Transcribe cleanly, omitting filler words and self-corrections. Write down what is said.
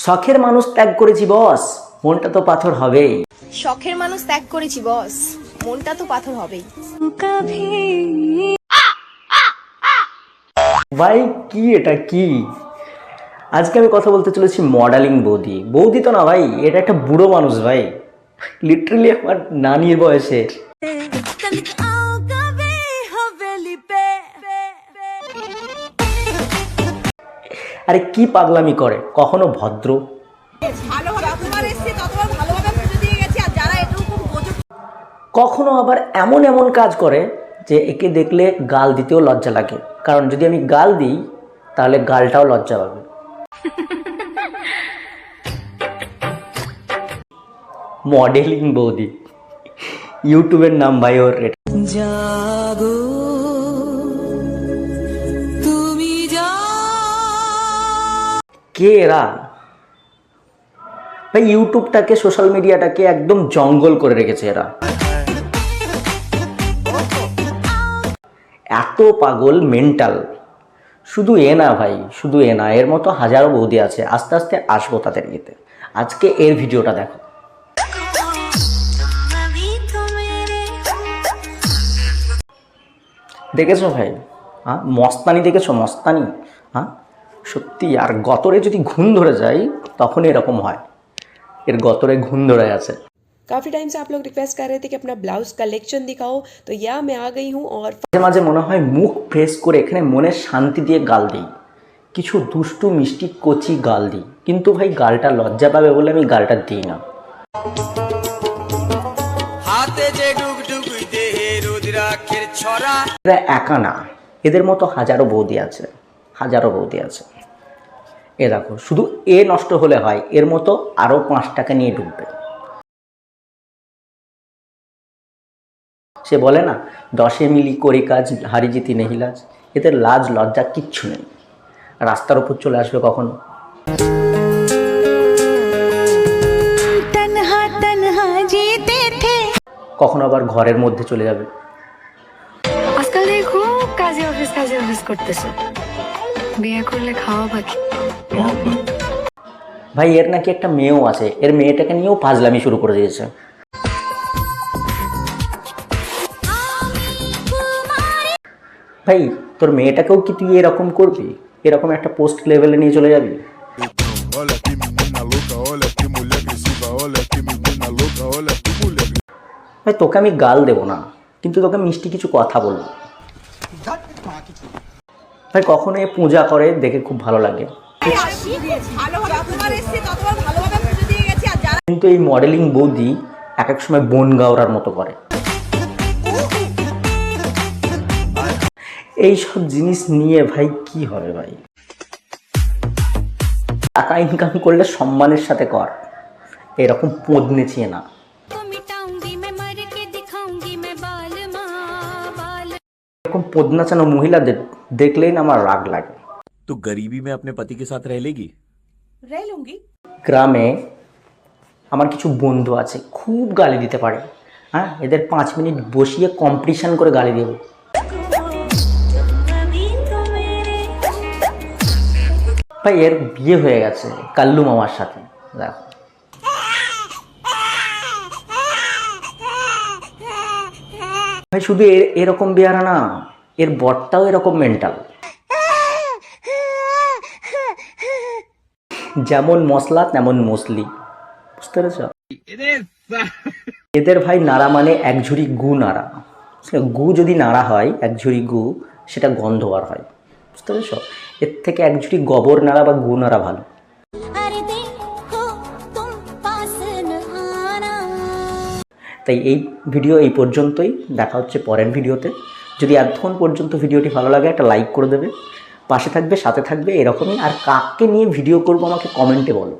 শখের মানুষ ত্যাগ করেছি বস, মনটা তো পাথর হবেই। শখের মানুষ ত্যাগ করেছি বস, মনটা তো পাথর হবেই। ভাই কি এটা কি? আজকে আমি কথা বলতে চলেছি মডেলিং বৌদি। বৌদি তো না ভাই, এটা একটা বুড়ো মানুষ ভাই, লিটারালি আমার নানির বয়সের। আরে কি পাগলামি করে, কখনো ভদ্র, কখনো আবার এমন এমন কাজ করে যে একে দেখলে গাল দিতেও লজ্জা লাগে, কারণ যদি আমি গাল দিই তাহলে গালটাও লজ্জা পাবে। মডেলিং বৌদি, ইউটিউবের নাম ভাই ওর। জাগো তুমি কে এরা ভাই? ইউটিউবটাকে, সোশ্যাল মিডিয়াটাকে একদম জঙ্গল করে রেখেছে এরা। এত পাগল, মেন্টাল। শুধু এ না ভাই, শুধু এ না, এর মতো হাজারো বৌদি আছে। আস্তে আস্তে আসবো তাদের ইয়েতে। আজকে এর ভিডিওটা দেখো। দেখেছো ভাই? হ্যাঁ, মস্তানি দেখেছো? মস্তানি। হ্যাঁ সত্যি। আর গতরে যদি ঘুণ ধরে যায় তখন এরকম হয়। এর গতরে ঘুণ ধরে আছে। काफ़ी टाइम से आप लोग रिक्वेस्ट कर रहे थे कि अपना ब्लाउज कलेक्शन दिखाओ, तो यह मैं आ गई हूँ। और মাঝে মাঝে মনে হয় মুখ ফ্রেশ করে এখানে মনের শান্তি দিয়ে গাল দিই, কিছু দুষ্টু মিষ্টি কচি গাল দিই, কিন্তু ভাই গালটা লজ্জা পাবে বলে আমি গালটা দিই না। এরা একা না, এদের মতো হাজারো বৌদি আছে, হাজারো বৌদি আছে। এ দেখো, শুধু এ নষ্ট হলে হয়, এর মতো আরও 5 টাকা নিয়ে ঢুকবে। সে বলে না, 10 মিলি করি কাজ, হারি জিতি নেহি লাজ। এদের লাজ লজ্জা কিচ্ছু নেই। রাস্তার উপর চলে আসবে কখনো, কখনো আবার ঘরের মধ্যে চলে যাবে। আজকাল দেখো কাজে অফিস করতেছে, বিয়ে করলে খাওয়া বাকি। ভাই এর নাকি একটা মেয়েও আছে, এর মেয়েটাকে নিয়েও ফাজলামি শুরু করে দিয়েছে। ভাই তোর মেয়েটাকেও কি তুই এরকম করবি? এরকম একটা পোস্ট লেভেলে নিয়ে চলে যাবি? ভাই তোকে আমি গাল দেবো না, কিন্তু তোকে মিষ্টি কিছু কথা বলবো। ভাই কখনো এ পূজা করে দেখে খুব ভালো লাগে, কিন্তু এই মডেলিং বৌদি এক এক সময় বন গাওরার মতো করে। এই সব জিনিস নিয়ে ভাই কি হবে ভাই? টাকা ইনকাম করলে সম্মানের সাথে কর, এরকম পোদ নেচিয়ে না। এরকম পোদ নাচানো মহিলাদের দেখলেই না আমার রাগ লাগে। তো গরিবি में अपने पति के साथ रह लेगी? रह लूंगी। গ্রামে আমার কিছু বন্ধু আছে, খুব গালি দিতে পারে। হ্যাঁ, এদের 5 মিনিট বসিয়ে কম্পিটিশন করে গালি দেব। ভাই এর বিয়ে হয়ে গেছে কাল্লু মামার সাথে, দেখো। ভাই শুধু এরকম বিয়ারা না, এর বরটাও এরকম মেন্টাল। যেমন মশলা তেমন মশলি, বুঝতে পেরেছ? এদের ভাই নাড়া মানে এক ঝুড়ি গু নাড়া। গু যদি নাড়া হয়, এক ঝুড়ি গু, সেটা গন্ধ আর হয়, বুঝতে পেরেছ? এর থেকে এক ঝুড়ি গোবর নাড়া বা গু নাড়া ভালো। তাই এই ভিডিও এই পর্যন্তই, দেখা হচ্ছে পরের ভিডিওতে। যদি এতক্ষণ পর্যন্ত ভিডিওটি ভালো লাগে একটা লাইক করে দেবে, পাশে থাকবে, সাথে থাকবে এরকমই। আর কাকে নিয়ে ভিডিও করবো আমাকে কমেন্টে বলো।